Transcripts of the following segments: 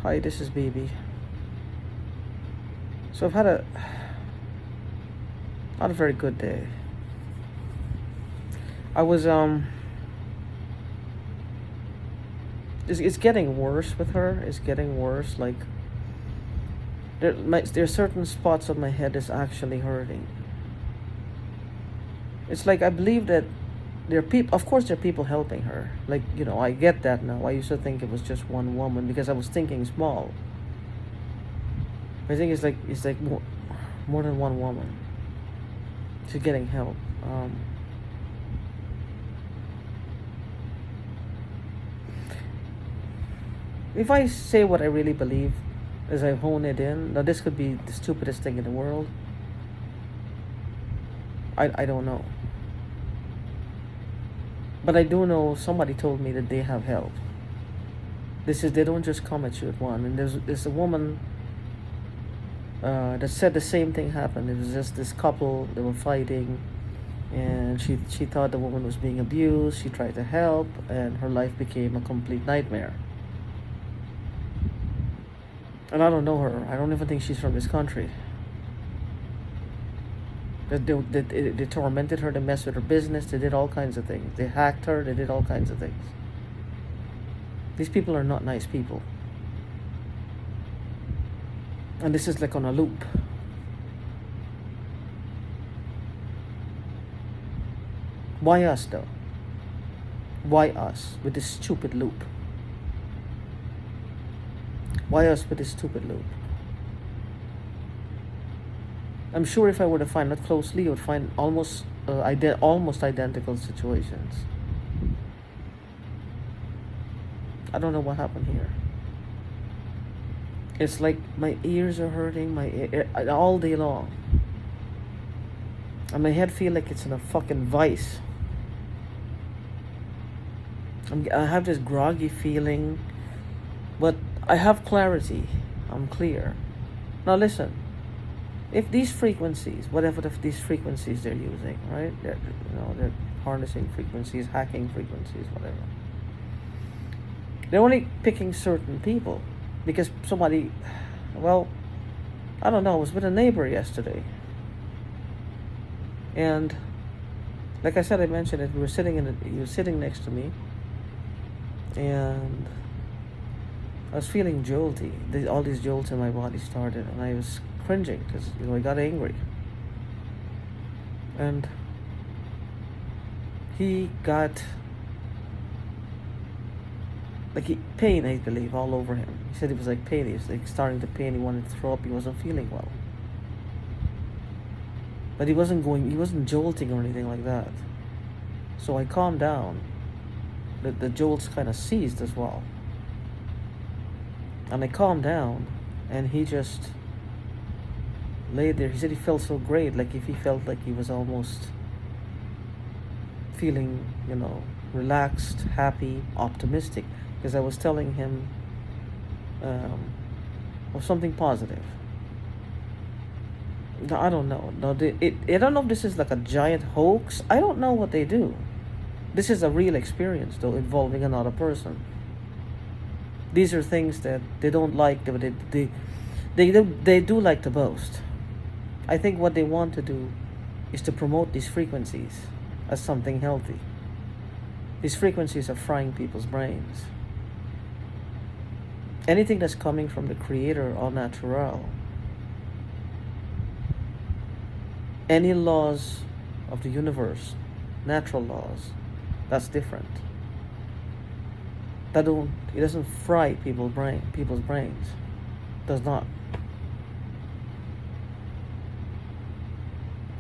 Hi, this is Baby. So I've had a not a very good day. I was it's getting worse with her. It's getting worse. Like there's certain spots on my head is actually hurting. It's like I believe that there are people. Of course, there are people helping her. Like I get that now. I used to think it was just one woman because I was thinking small. I think it's like more than one woman. She's getting help. If I say what I really believe, as I hone it in, now this could be the stupidest thing in the world. I don't know. But I do know somebody told me that they have help. They don't just come at you at one. And there's a woman that said the same thing happened. It was just this couple, they were fighting, and she thought the woman was being abused. She tried to help, and her life became a complete nightmare. And I don't know her. I don't even think she's from this country. They tormented her. They messed with her business. They did all kinds of things. They hacked her. They did all kinds of things. These people are not nice people. And this is like on a loop. Why us though? Why us with this stupid loop? Why us with this stupid loop? I'm sure if I were to find it closely, I would find almost identical situations. I don't know what happened here. It's like my ears are hurting all day long. And my head feel like it's in a fucking vice. I have this groggy feeling, but I have clarity. I'm clear. Now listen, if these frequencies, whatever these frequencies they're using, right? They're harnessing frequencies, hacking frequencies, whatever. They're only picking certain people because somebody, well, I don't know. I was with a neighbor yesterday, and like I said, I mentioned it. He was sitting next to me, and I was feeling jolty. All these jolts in my body started, and I was cringing because I got angry. And he got pain, I believe, all over him. He said it was like pain. He was like starting to pain. He wanted to throw up. He wasn't feeling well. But he wasn't jolting or anything like that. So I calmed down. The jolts kind of ceased as well. And I calmed down, and he just laid there. He said he felt so great, like if he felt like he was almost feeling, relaxed, happy, optimistic. Because I was telling him of something positive. Now, I don't know. No, I don't know if this is like a giant hoax. I don't know what they do. This is a real experience, though, involving another person. These are things that they don't like, but they do like to boast. I think what they want to do is to promote these frequencies as something healthy. These frequencies are frying people's brains. Anything that's coming from the Creator or natural, any laws of the universe, natural laws, that's different. It doesn't fry people's brains. Does not.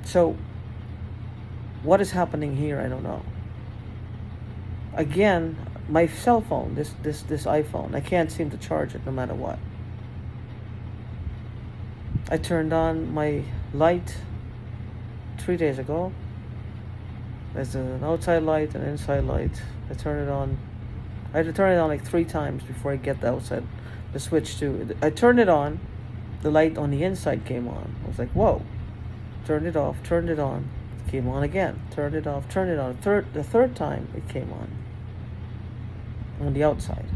So what is happening here? I don't know. Again, my cell phone, this iPhone, I can't seem to charge it no matter what. I turned on my light 3 days ago. There's an outside light and an inside light. I had to turn it on like 3 times before I get the switch to. I turned it on, the light on the inside came on. I was like, whoa. Turned it off, turned it on, it came on again. Turned it off, turned it on. The third time it came on the outside.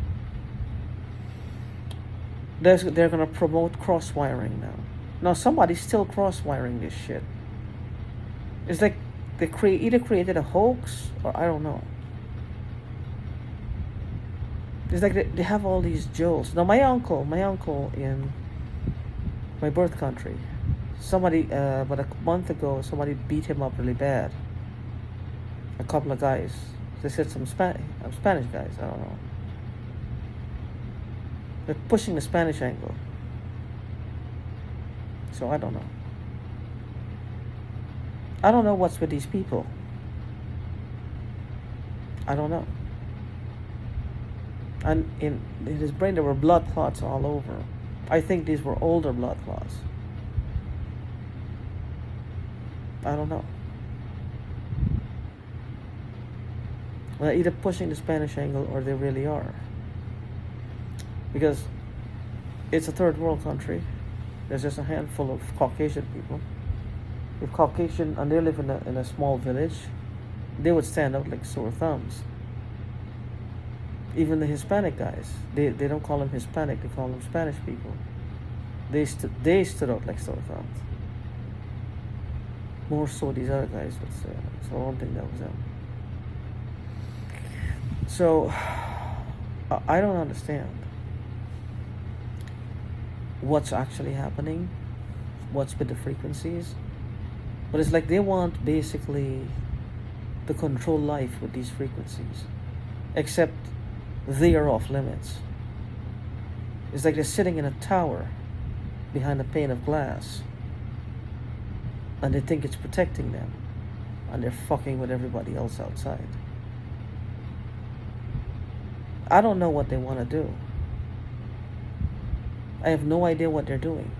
They're gonna promote cross-wiring now. Now somebody's still cross-wiring this shit. It's like they either created a hoax or I don't know. It's like they have all these jokes. Now my uncle in my birth country, somebody about a month ago, somebody beat him up really bad. A couple of guys. They said some Spanish guys. I don't know. They're pushing the Spanish angle. So I don't know. I don't know what's with these people. I don't know. And in his brain there were blood clots all over. I think these were older blood clots. I don't know. Well, they're either pushing the Spanish angle or they really are. Because it's a third world country. There's just a handful of Caucasian people. If Caucasian, and they live in a small village, they would stand out like sore thumbs. Even the Hispanic guys, they don't call them Hispanic, they call them Spanish people. They stood out like sore thumbs. More so these other guys would say. So I don't think that was them. So I don't understand what's actually happening, what's with the frequencies. But it's like they want basically to control life with these frequencies. Except they are off limits. It's like they're sitting in a tower behind a pane of glass. And they think it's protecting them. And they're fucking with everybody else outside. I don't know what they want to do. I have no idea what they're doing.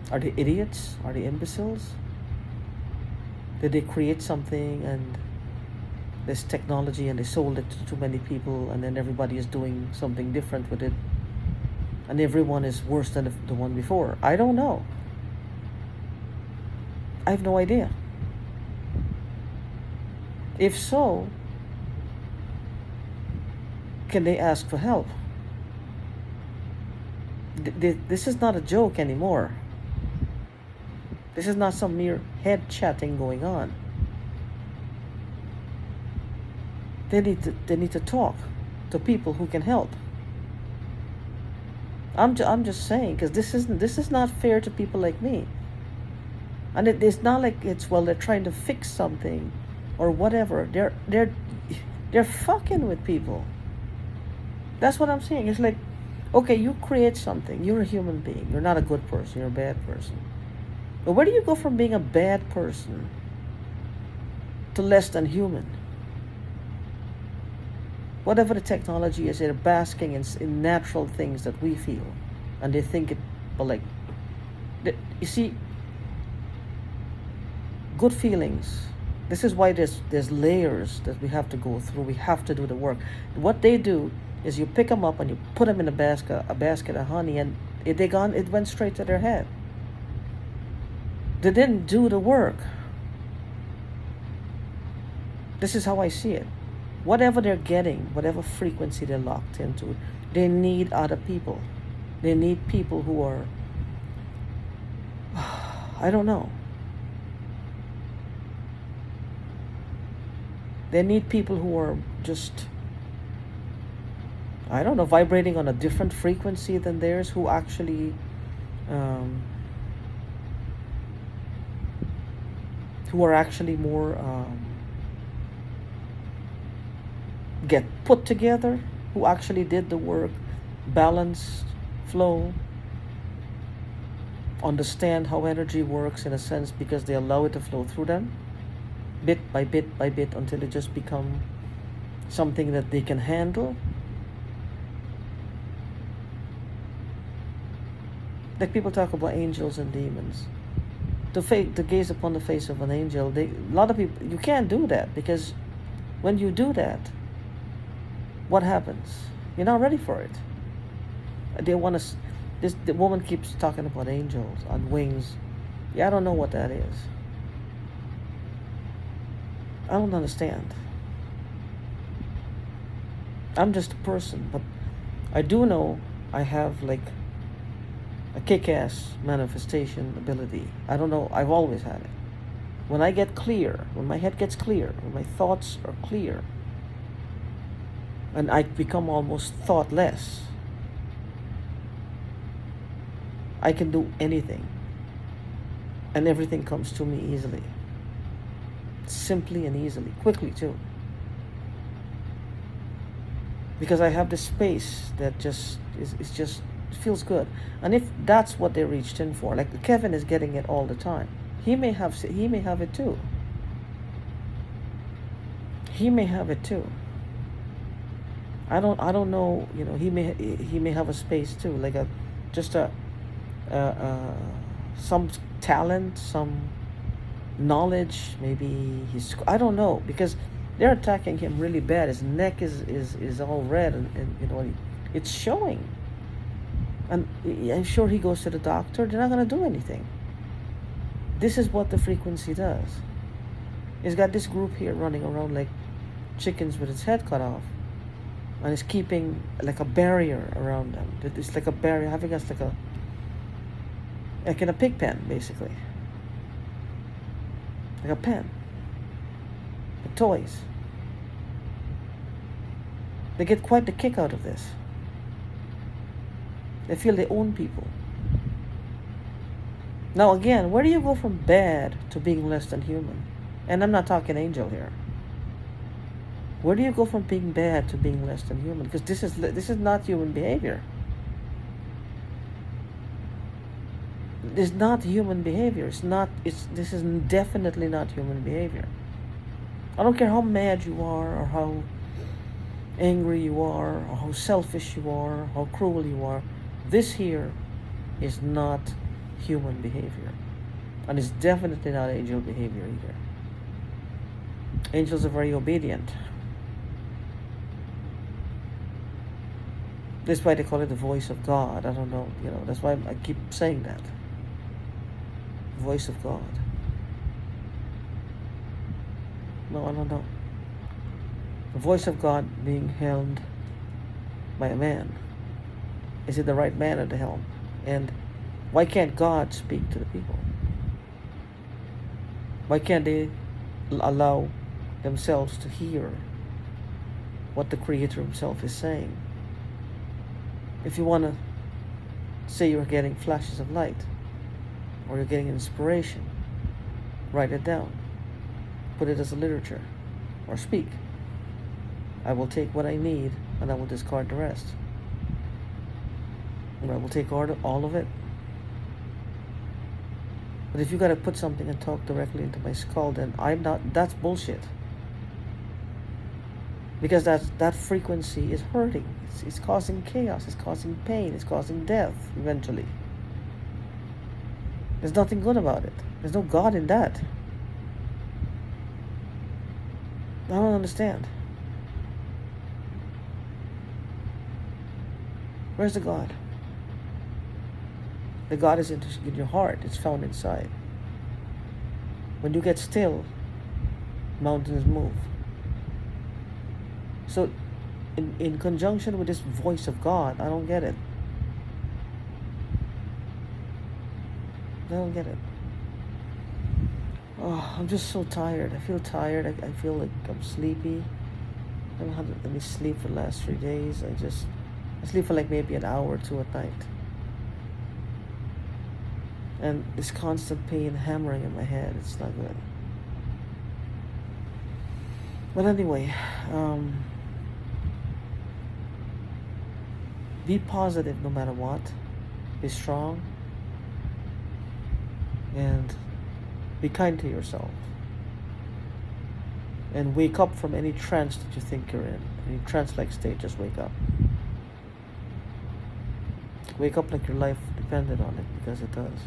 Are they idiots? Are they imbeciles? Did they create something and this technology and they sold it to too many people and then everybody is doing something different with it and everyone is worse than the one before? I don't know. I have no idea. If so, can they ask for help? This is not a joke anymore. This is not some mere head chatting going on. They need to talk to people who can help. I'm just saying, because this is not fair to people like me. And it's not like they're trying to fix something or whatever. They're fucking with people. That's what I'm saying. It's like, okay, you create something. You're a human being. You're not a good person. You're a bad person. But where do you go from being a bad person to less than human? Whatever the technology is, they're basking in natural things that we feel. And they think it, well, like, you see, good feelings. This is why there's layers that we have to go through. We have to do the work. What they do is you pick them up and you put them in a basket of honey, and it went straight to their head. They didn't do the work. This is how I see it. Whatever they're getting, whatever frequency they're locked into, they need other people. They need people who are, I don't know. They need people who are just, I don't know, vibrating on a different frequency than theirs, who actually who are actually more get put together, who actually did the work, balanced flow, understand how energy works in a sense, because they allow it to flow through them bit by bit by bit until it just become something that they can handle. Like people talk about angels and demons. To gaze upon the face of an angel, a lot of people, you can't do that, because when you do that, what happens? You're not ready for it. They want to. The woman keeps talking about angels on wings. Yeah, I don't know what that is. I don't understand. I'm just a person, but I do know I have like a kick-ass manifestation ability. I don't know, I've always had it. When I get clear, when my head gets clear, when my thoughts are clear, and I become almost thoughtless, I can do anything. And everything comes to me easily. Simply and easily. Quickly too. Because I have this space that just is just feels good. And if that's what they reached in for, like Kevin is getting it all the time. He may have it too. He may have it too. I don't know, you know, he may have a space too, like some talent, some knowledge, maybe I don't know, because they're attacking him really bad. His neck is all red, and you know, it's showing. And I'm sure he goes to the doctor, they're not going to do anything. This is what the frequency does. It's got this group here running around like chickens with its head cut off, and it's keeping like a barrier around them. It's like a barrier, having us like in a pig pen, basically. Like a pen. Like toys. They get quite the kick out of this. They feel they own people. Now again, where do you go from bad to being less than human? And I'm not talking angel here. Where do you go from being bad to being less than human? Because this is not human behavior. It's not human behavior. This is definitely not human behavior. I don't care how mad you are, or how angry you are, or how selfish you are, how cruel you are. This here is not human behavior. And it's definitely not angel behavior either. Angels are very obedient. That's why they call it the voice of God. I don't know, you know, that's why I keep saying that. Voice of God. No, I don't know. The voice of God being held by a man. Is it the right man at the helm? And why can't God speak to the people? Why can't they allow themselves to hear what the Creator Himself is saying? If you want to say you're getting flashes of light, or you're getting inspiration, write it down. Put it as a literature, or speak. I will take what I need, and I will discard the rest. And I will take all of it. But if you got to put something and talk directly into my skull, then that's bullshit. Because that frequency is hurting. It's causing chaos. It's causing pain. It's causing death eventually. There's nothing good about it. There's no God in that. I don't understand. Where's the God? The God is in your heart. It's found inside. When you get still, mountains move. So, in conjunction with this voice of God, I don't get it. I don't get it. Oh, I'm just so tired. I feel tired. I feel like I'm sleepy. I haven't had any sleep for the last 3 days. I sleep for like maybe an hour or two at night. And this constant pain hammering in my head, it's not good. But anyway, be positive no matter what. Be strong. And be kind to yourself. And wake up from any trance that you think you're in. Any trance-like state, just wake up. Wake up like your life depended on it, because it does.